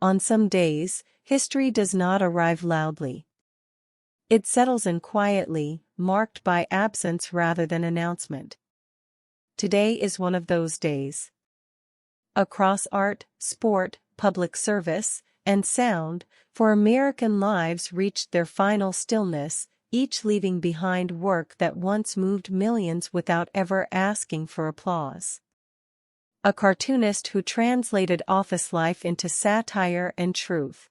On some days, history does not arrive loudly. It settles in quietly, marked by absence rather than announcement. Today is one of those days. Across art, sport, public service, and sound, for American lives reached their final stillness, each leaving behind work that once moved millions without ever asking for applause. A cartoonist who translated office life into satire and truth.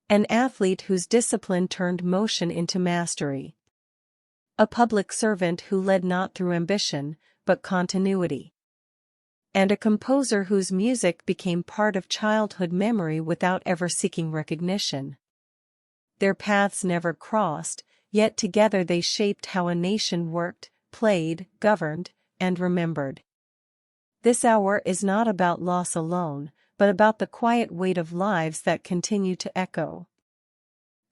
An athlete whose discipline turned motion into mastery. A public servant who led not through ambition, but continuity. And a composer whose music became part of childhood memory without ever seeking recognition. Their paths never crossed, yet together they shaped how a nation worked, played, governed, and remembered. This hour is not about loss alone, but about the quiet weight of lives that continue to echo.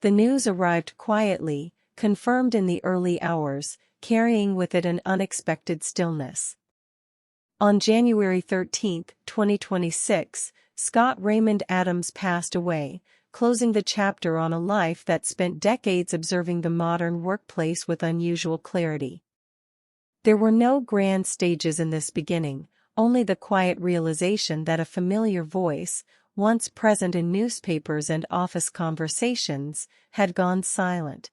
The news arrived quietly, confirmed in the early hours, carrying with it an unexpected stillness. On January 13, 2026, Scott Raymond Adams passed away, closing the chapter on a life that spent decades observing the modern workplace with unusual clarity. There were no grand stages in this beginning, only the quiet realization that a familiar voice, once present in newspapers and office conversations, had gone silent.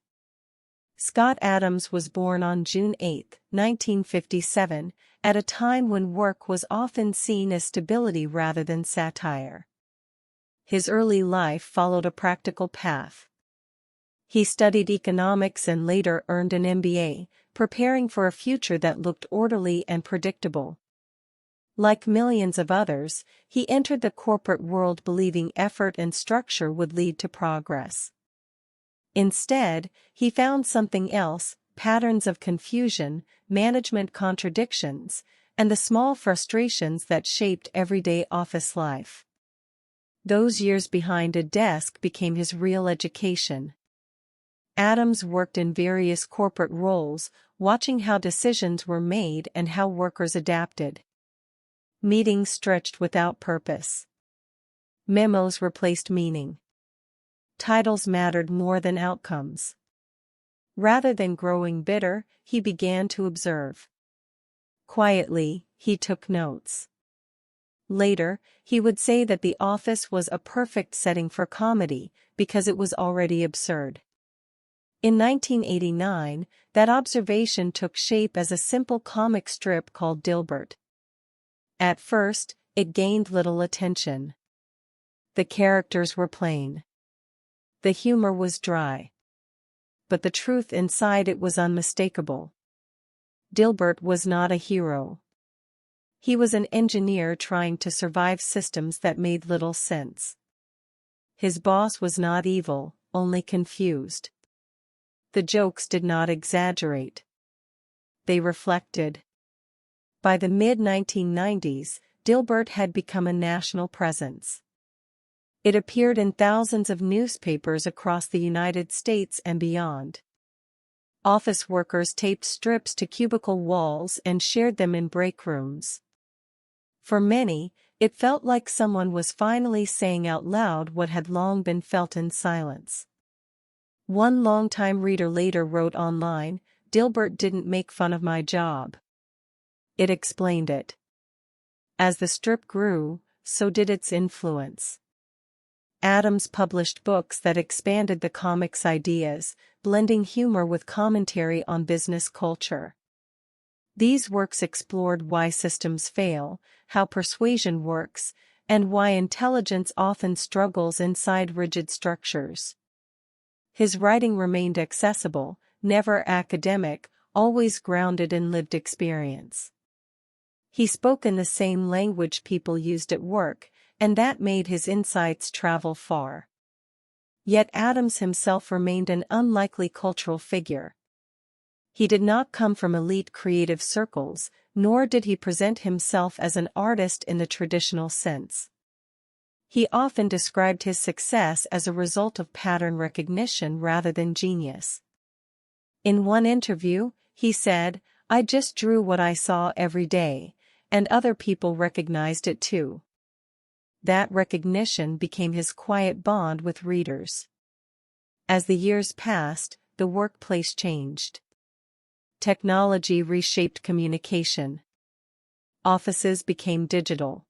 Scott Adams was born on June 8, 1957, at a time when work was often seen as stability rather than satire. His early life followed a practical path. He studied economics and later earned an MBA, preparing for a future that looked orderly and predictable. Like millions of others, he entered the corporate world believing effort and structure would lead to progress. Instead, he found something else: patterns of confusion, management contradictions, and the small frustrations that shaped everyday office life. Those years behind a desk became his real education. Adams worked in various corporate roles, watching how decisions were made and how workers adapted. Meetings stretched without purpose. Memos replaced meaning. Titles mattered more than outcomes. Rather than growing bitter, he began to observe. Quietly, he took notes. Later, he would say that the office was a perfect setting for comedy, because it was already absurd. In 1989, that observation took shape as a simple comic strip called Dilbert. At first, it gained little attention. The characters were plain. The humor was dry. But the truth inside it was unmistakable. Dilbert was not a hero. He was an engineer trying to survive systems that made little sense. His boss was not evil, only confused. The jokes did not exaggerate. They reflected. By the mid-1990s, Dilbert had become a national presence. It appeared in thousands of newspapers across the United States and beyond. Office workers taped strips to cubicle walls and shared them in break rooms. For many, it felt like someone was finally saying out loud what had long been felt in silence. One longtime reader later wrote online, "Dilbert didn't make fun of my job. It explained it." As the strip grew, so did its influence. Adams published books that expanded the comic's ideas, blending humor with commentary on business culture. These works explored why systems fail, how persuasion works, and why intelligence often struggles inside rigid structures. His writing remained accessible, never academic, always grounded in lived experience. He spoke in the same language people used at work, and that made his insights travel far. Yet Adams himself remained an unlikely cultural figure. He did not come from elite creative circles, nor did he present himself as an artist in the traditional sense. He often described his success as a result of pattern recognition rather than genius. In one interview, he said, "I just drew what I saw every day, and other people recognized it too." That recognition became his quiet bond with readers. As the years passed, the workplace changed. Technology reshaped communication. Offices became digital.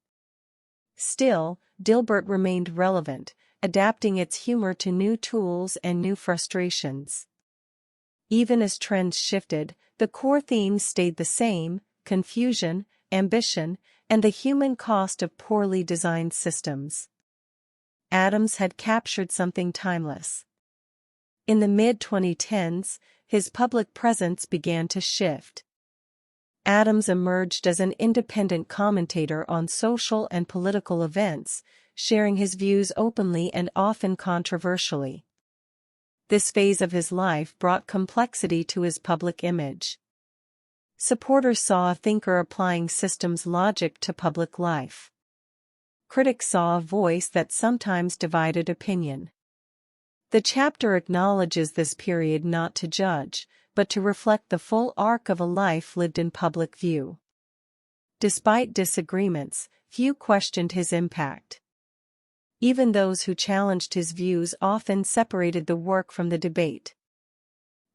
Still, Dilbert remained relevant, adapting its humor to new tools and new frustrations. Even as trends shifted, the core themes stayed the same: confusion, ambition, and the human cost of poorly designed systems. Adams had captured something timeless. In the mid-2010s, his public presence began to shift. Adams emerged as an independent commentator on social and political events, sharing his views openly and often controversially. This phase of his life brought complexity to his public image. Supporters saw a thinker applying systems logic to public life. Critics saw a voice that sometimes divided opinion. The chapter acknowledges this period not to judge, but to reflect the full arc of a life lived in public view. Despite disagreements, few questioned his impact. Even those who challenged his views often separated the work from the debate.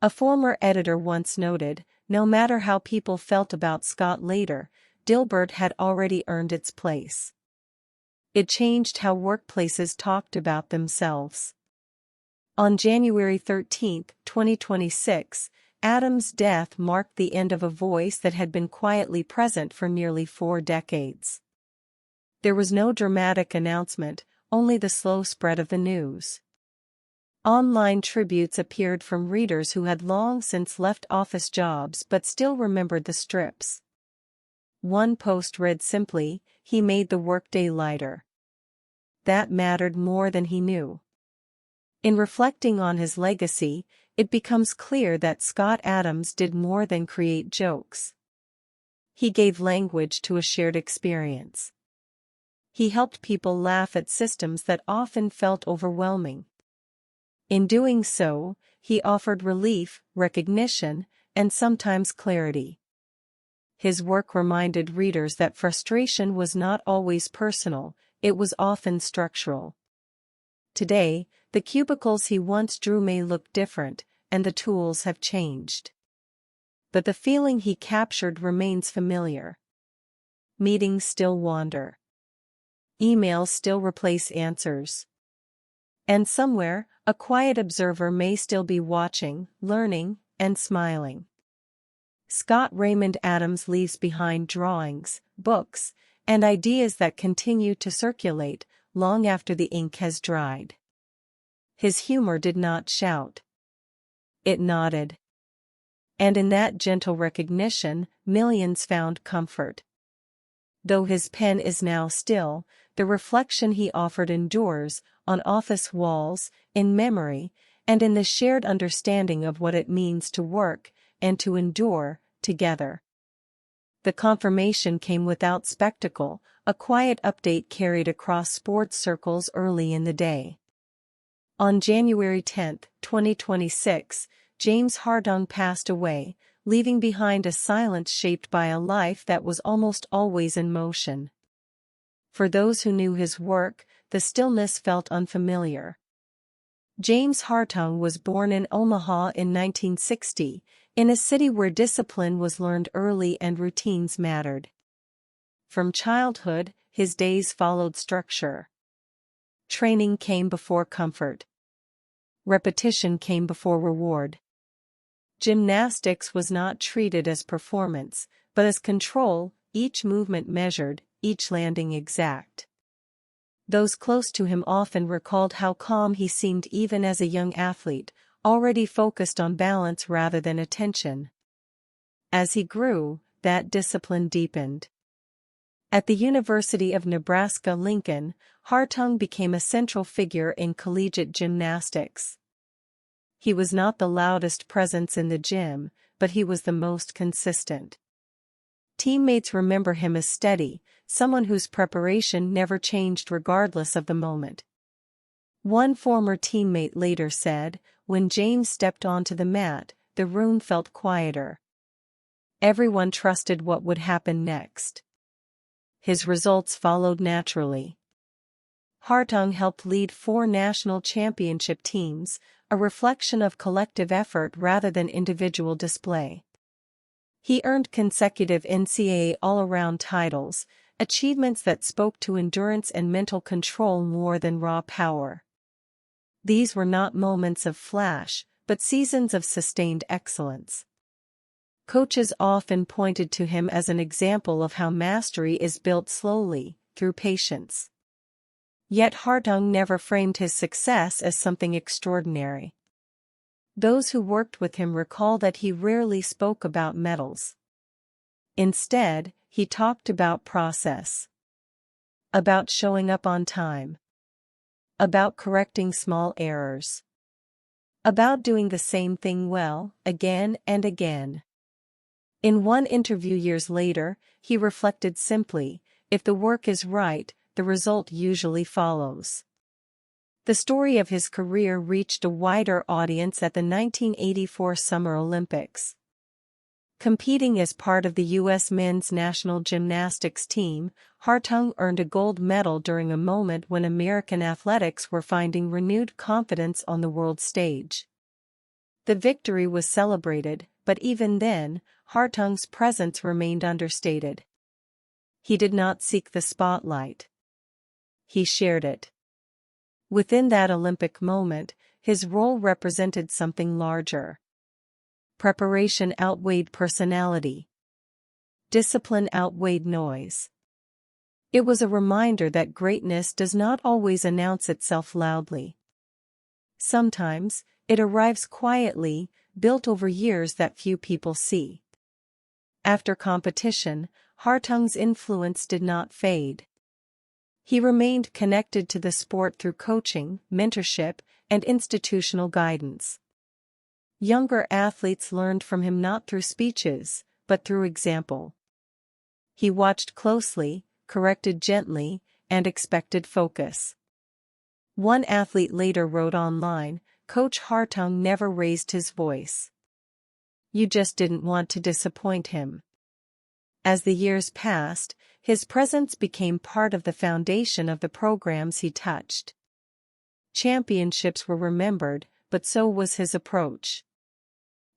A former editor once noted, "No matter how people felt about Scott later, Dilbert had already earned its place." It changed how workplaces talked about themselves. On January 13, 2026, Adams' death marked the end of a voice that had been quietly present for nearly 4 decades. There was no dramatic announcement, only the slow spread of the news. Online tributes appeared from readers who had long since left office jobs but still remembered the strips. One post read simply, "He made the workday lighter." That mattered more than he knew. In reflecting on his legacy, it becomes clear that Scott Adams did more than create jokes. He gave language to a shared experience. He helped people laugh at systems that often felt overwhelming. In doing so, he offered relief, recognition, and sometimes clarity. His work reminded readers that frustration was not always personal, it was often structural. Today, the cubicles he once drew may look different, and the tools have changed. But the feeling he captured remains familiar. Meetings still wander. Emails still replace answers. And somewhere, a quiet observer may still be watching, learning, and smiling. Scott Raymond Adams leaves behind drawings, books, and ideas that continue to circulate long after the ink has dried. His humor did not shout. It nodded. And in that gentle recognition, millions found comfort. Though his pen is now still, the reflection he offered endures, on office walls, in memory, and in the shared understanding of what it means to work and to endure together. The confirmation came without spectacle, a quiet update carried across sports circles early in the day. On January 10, 2026, James Hartung passed away, leaving behind a silence shaped by a life that was almost always in motion. For those who knew his work, the stillness felt unfamiliar. James Hartung was born in Omaha in 1960, in a city where discipline was learned early and routines mattered. From childhood, his days followed structure. Training came before comfort. Repetition came before reward. Gymnastics was not treated as performance, but as control, each movement measured, each landing exact. Those close to him often recalled how calm he seemed even as a young athlete, already focused on balance rather than attention. As he grew, that discipline deepened. At the University of Nebraska-Lincoln, Hartung became a central figure in collegiate gymnastics. He was not the loudest presence in the gym, but he was the most consistent. Teammates remember him as steady, someone whose preparation never changed regardless of the moment. One former teammate later said, "When James stepped onto the mat, the room felt quieter. Everyone trusted what would happen next." His results followed naturally. Hartung helped lead 4 national championship teams, a reflection of collective effort rather than individual display. He earned consecutive NCAA all-around titles, achievements that spoke to endurance and mental control more than raw power. These were not moments of flash, but seasons of sustained excellence. Coaches often pointed to him as an example of how mastery is built slowly, through patience. Yet Hartung never framed his success as something extraordinary. Those who worked with him recall that he rarely spoke about medals. Instead, he talked about process. About showing up on time. About correcting small errors. About doing the same thing well, again and again. In one interview years later, he reflected simply, "If the work is right, the result usually follows." The story of his career reached a wider audience at the 1984 Summer Olympics. Competing as part of the U.S. men's national gymnastics team, Hartung earned a gold medal during a moment when American athletics were finding renewed confidence on the world stage. The victory was celebrated, but even then, Hartung's presence remained understated. He did not seek the spotlight. He shared it. Within that Olympic moment, his role represented something larger. Preparation outweighed personality. Discipline outweighed noise. It was a reminder that greatness does not always announce itself loudly. Sometimes, it arrives quietly, built over years that few people see. After competition, Hartung's influence did not fade. He remained connected to the sport through coaching, mentorship, and institutional guidance. Younger athletes learned from him not through speeches, but through example. He watched closely, corrected gently, and expected focus. One athlete later wrote online, "Coach Hartung never raised his voice. You just didn't want to disappoint him." As the years passed, his presence became part of the foundation of the programs he touched. Championships were remembered, but so was his approach.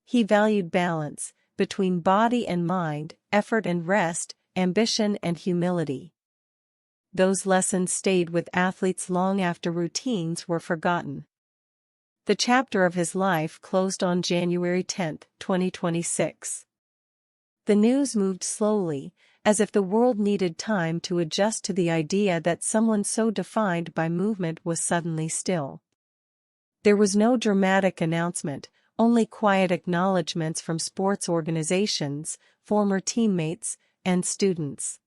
He valued balance, between body and mind, effort and rest, ambition and humility. Those lessons stayed with athletes long after routines were forgotten. The chapter of his life closed on January 10, 2026. The news moved slowly, as if the world needed time to adjust to the idea that someone so defined by movement was suddenly still. There was no dramatic announcement, only quiet acknowledgments from sports organizations, former teammates, and students.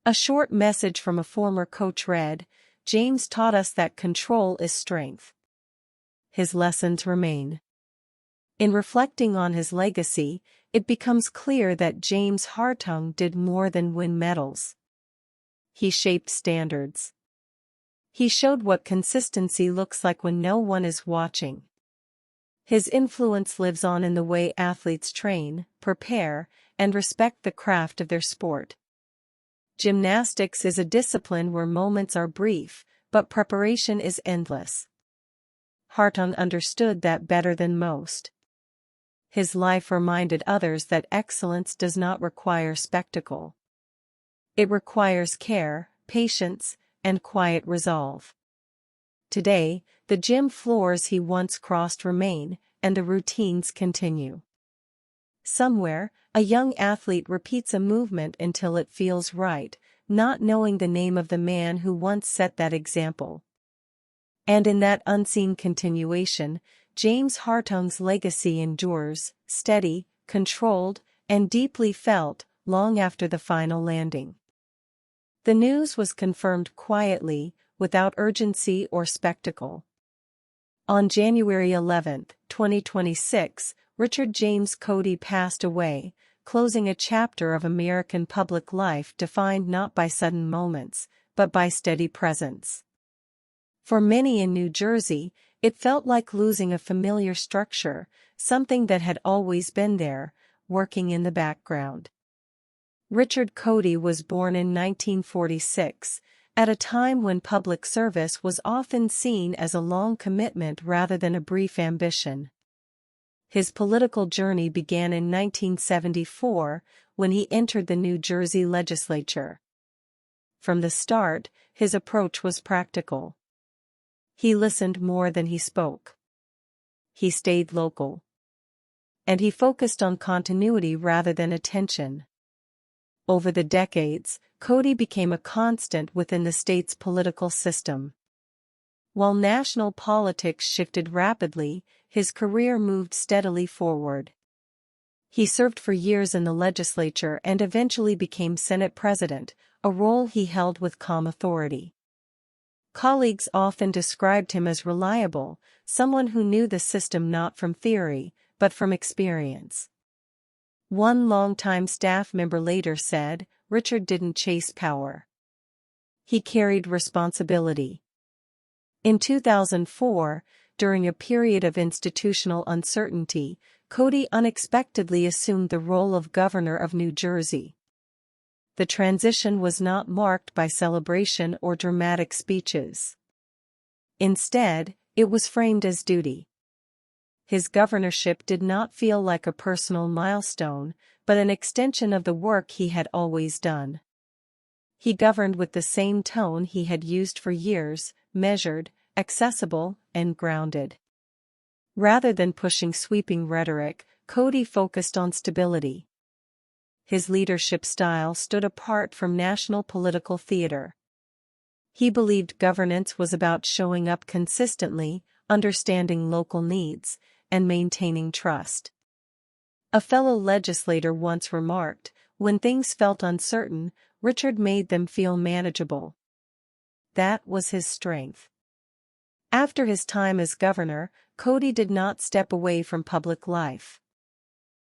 A short message from a former coach read, "James taught us that control is strength." His lessons remain. In reflecting on his legacy, it becomes clear that James Hartung did more than win medals. He shaped standards. He showed what consistency looks like when no one is watching. His influence lives on in the way athletes train, prepare, and respect the craft of their sport. Gymnastics is a discipline where moments are brief, but preparation is endless. Hartung understood that better than most. His life reminded others that excellence does not require spectacle. It requires care, patience, and quiet resolve. Today, the gym floors he once crossed remain, and the routines continue. Somewhere, a young athlete repeats a movement until it feels right, not knowing the name of the man who once set that example. And in that unseen continuation, James Hartung's legacy endures, steady, controlled, and deeply felt, long after the final landing. The news was confirmed quietly, without urgency or spectacle. On January 11, 2026, Richard James Cody passed away, closing a chapter of American public life defined not by sudden moments, but by steady presence. For many in New Jersey, it felt like losing a familiar structure, something that had always been there, working in the background. Richard Cody was born in 1946, At a time when public service was often seen as a long commitment rather than a brief ambition. His political journey began in 1974, when he entered the New Jersey legislature. From the start, his approach was practical. He listened more than he spoke. He stayed local. And he focused on continuity rather than attention. Over the decades, Cody became a constant within the state's political system. While national politics shifted rapidly, his career moved steadily forward. He served for years in the legislature and eventually became Senate President, a role he held with calm authority. Colleagues often described him as reliable, someone who knew the system not from theory, but from experience. One longtime staff member later said, "Richard didn't chase power. He carried responsibility." In 2004, during a period of institutional uncertainty, Cody unexpectedly assumed the role of governor of New Jersey. The transition was not marked by celebration or dramatic speeches. Instead, it was framed as duty. His governorship did not feel like a personal milestone, but an extension of the work he had always done. He governed with the same tone he had used for years, measured, accessible, and grounded. Rather than pushing sweeping rhetoric, Cody focused on stability. His leadership style stood apart from national political theater. He believed governance was about showing up consistently, understanding local needs, and maintaining trust. A fellow legislator once remarked, "When things felt uncertain, Richard made them feel manageable." That was his strength. After his time as governor, Cody did not step away from public life.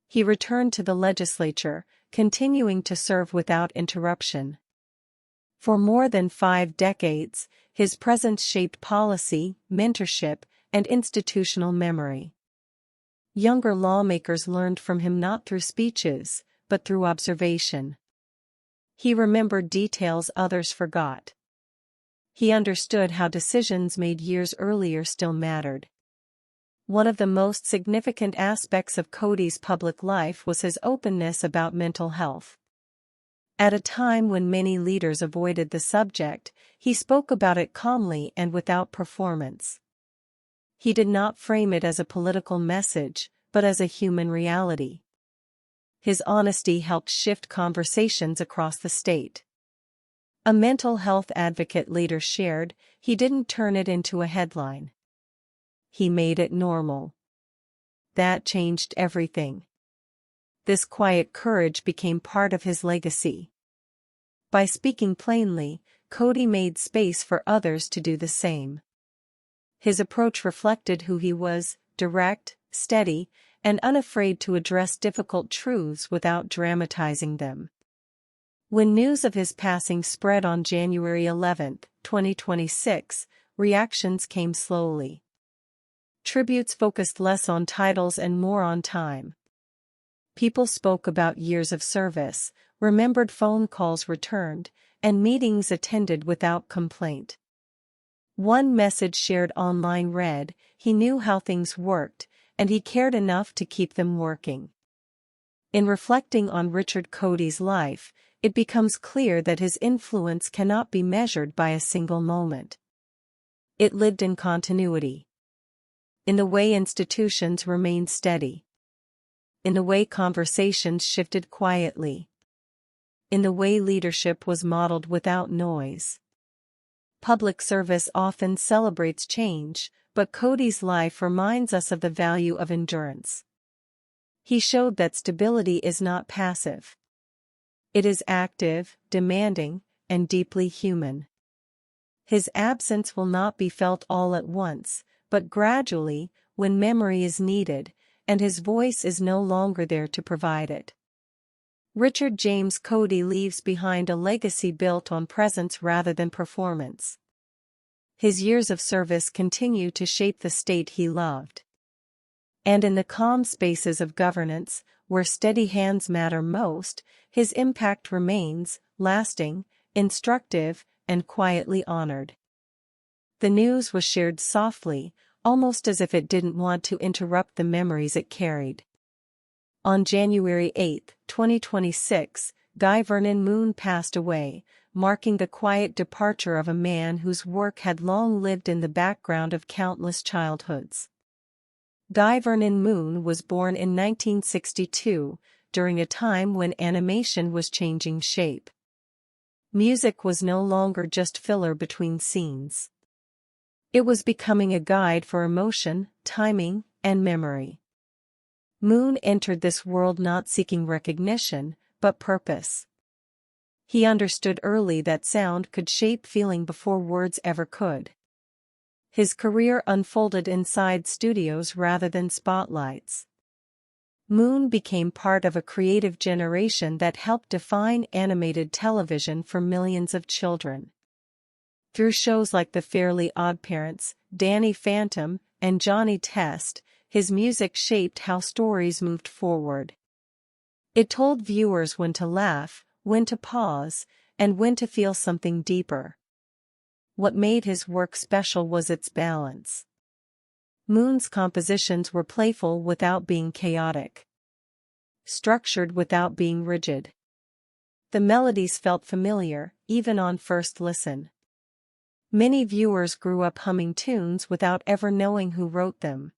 He returned to the legislature, continuing to serve without interruption. For more than 5 decades, his presence shaped policy, mentorship, and institutional memory. Younger lawmakers learned from him not through speeches, but through observation. He remembered details others forgot. He understood how decisions made years earlier still mattered. One of the most significant aspects of Cody's public life was his openness about mental health. At a time when many leaders avoided the subject, he spoke about it calmly and without performance. He did not frame it as a political message, but as a human reality. His honesty helped shift conversations across the state. A mental health advocate later shared, "He didn't turn it into a headline. He made it normal." That changed everything. This quiet courage became part of his legacy. By speaking plainly, Cody made space for others to do the same. His approach reflected who he was, direct, steady, and unafraid to address difficult truths without dramatizing them. When news of his passing spread on January 11, 2026, reactions came slowly. Tributes focused less on titles and more on time. People spoke about years of service, remembered phone calls returned, and meetings attended without complaint. One message shared online read, "He knew how things worked, and he cared enough to keep them working." In reflecting on Richard Cody's life, it becomes clear that his influence cannot be measured by a single moment. It lived in continuity. In the way institutions remained steady. In the way conversations shifted quietly. In the way leadership was modeled without noise. Public service often celebrates change, but Cody's life reminds us of the value of endurance. He showed that stability is not passive. It is active, demanding, and deeply human. His absence will not be felt all at once, but gradually, when memory is needed, and his voice is no longer there to provide it. Richard James Cody leaves behind a legacy built on presence rather than performance. His years of service continue to shape the state he loved. And in the calm spaces of governance, where steady hands matter most, his impact remains, lasting, instructive, and quietly honored. The news was shared softly, almost as if it didn't want to interrupt the memories it carried. On January 8, 2026, Guy Vernon Moon passed away, marking the quiet departure of a man whose work had long lived in the background of countless childhoods. Guy Vernon Moon was born in 1962, during a time when animation was changing shape. Music was no longer just filler between scenes. It was becoming a guide for emotion, timing, and memory. Moon entered this world not seeking recognition, but purpose. He understood early that sound could shape feeling before words ever could. His career unfolded inside studios rather than spotlights. Moon became part of a creative generation that helped define animated television for millions of children. Through shows like The Fairly OddParents, Danny Phantom, and Johnny Test, his music shaped how stories moved forward. It told viewers when to laugh, when to pause, and when to feel something deeper. What made his work special was its balance. Moon's compositions were playful without being chaotic, structured without being rigid. The melodies felt familiar, even on first listen. Many viewers grew up humming tunes without ever knowing who wrote them.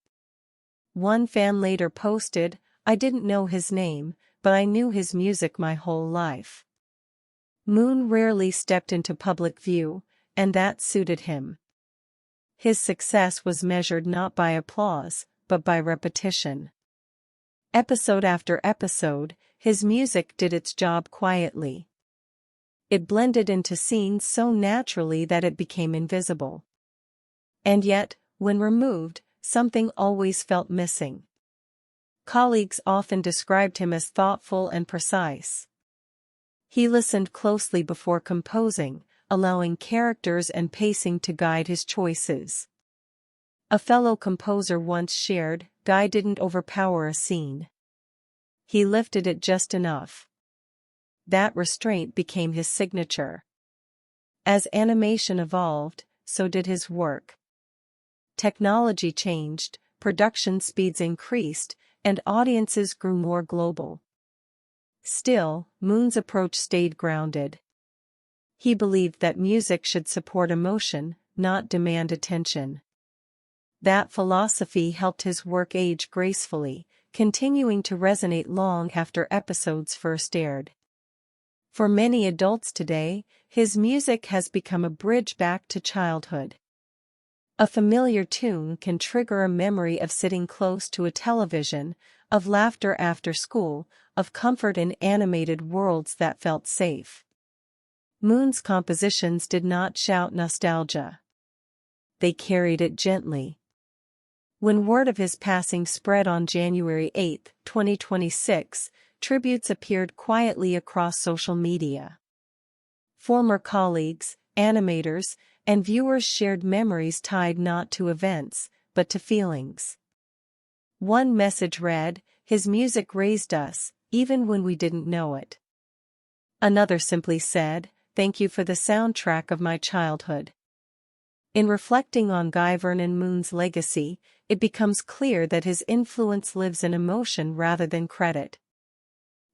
One fan later posted, "I didn't know his name, but I knew his music my whole life." Moon rarely stepped into public view, and that suited him. His success was measured not by applause, but by repetition. Episode after episode, his music did its job quietly. It blended into scenes so naturally that it became invisible. And yet, when removed, something always felt missing. Colleagues often described him as thoughtful and precise. He listened closely before composing, allowing characters and pacing to guide his choices. A fellow composer once shared, "Guy didn't overpower a scene. He lifted it just enough." That restraint became his signature. As animation evolved, so did his work. Technology changed, production speeds increased, and audiences grew more global. Still, Moon's approach stayed grounded. He believed that music should support emotion, not demand attention. That philosophy helped his work age gracefully, continuing to resonate long after episodes first aired. For many adults today, his music has become a bridge back to childhood. A familiar tune can trigger a memory of sitting close to a television, of laughter after school, of comfort in animated worlds that felt safe. Moon's compositions did not shout nostalgia. They carried it gently. When word of his passing spread on January 8, 2026, tributes appeared quietly across social media. Former colleagues, animators, and viewers shared memories tied not to events, but to feelings. One message read, "His music raised us, even when we didn't know it." Another simply said, "Thank you for the soundtrack of my childhood." In reflecting on Guy Vernon Moon's legacy, it becomes clear that his influence lives in emotion rather than credit.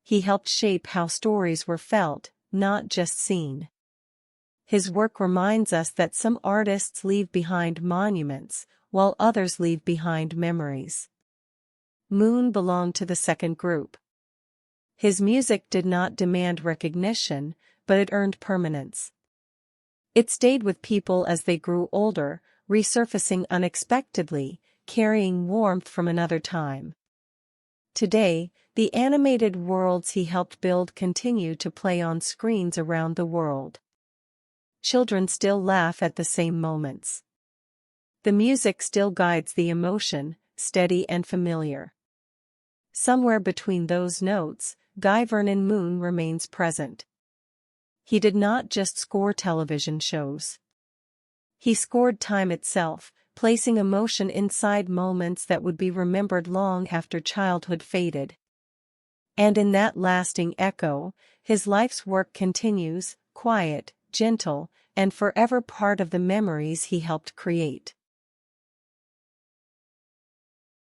He helped shape how stories were felt, not just seen. His work reminds us that some artists leave behind monuments, while others leave behind memories. Moon belonged to the second group. His music did not demand recognition, but it earned permanence. It stayed with people as they grew older, resurfacing unexpectedly, carrying warmth from another time. Today, the animated worlds he helped build continue to play on screens around the world. Children still laugh at the same moments. The music still guides the emotion, steady and familiar. Somewhere between those notes, Guy Vernon Moon remains present. He did not just score television shows. He scored time itself, placing emotion inside moments that would be remembered long after childhood faded. And in that lasting echo, his life's work continues, quiet, gentle, and forever part of the memories he helped create.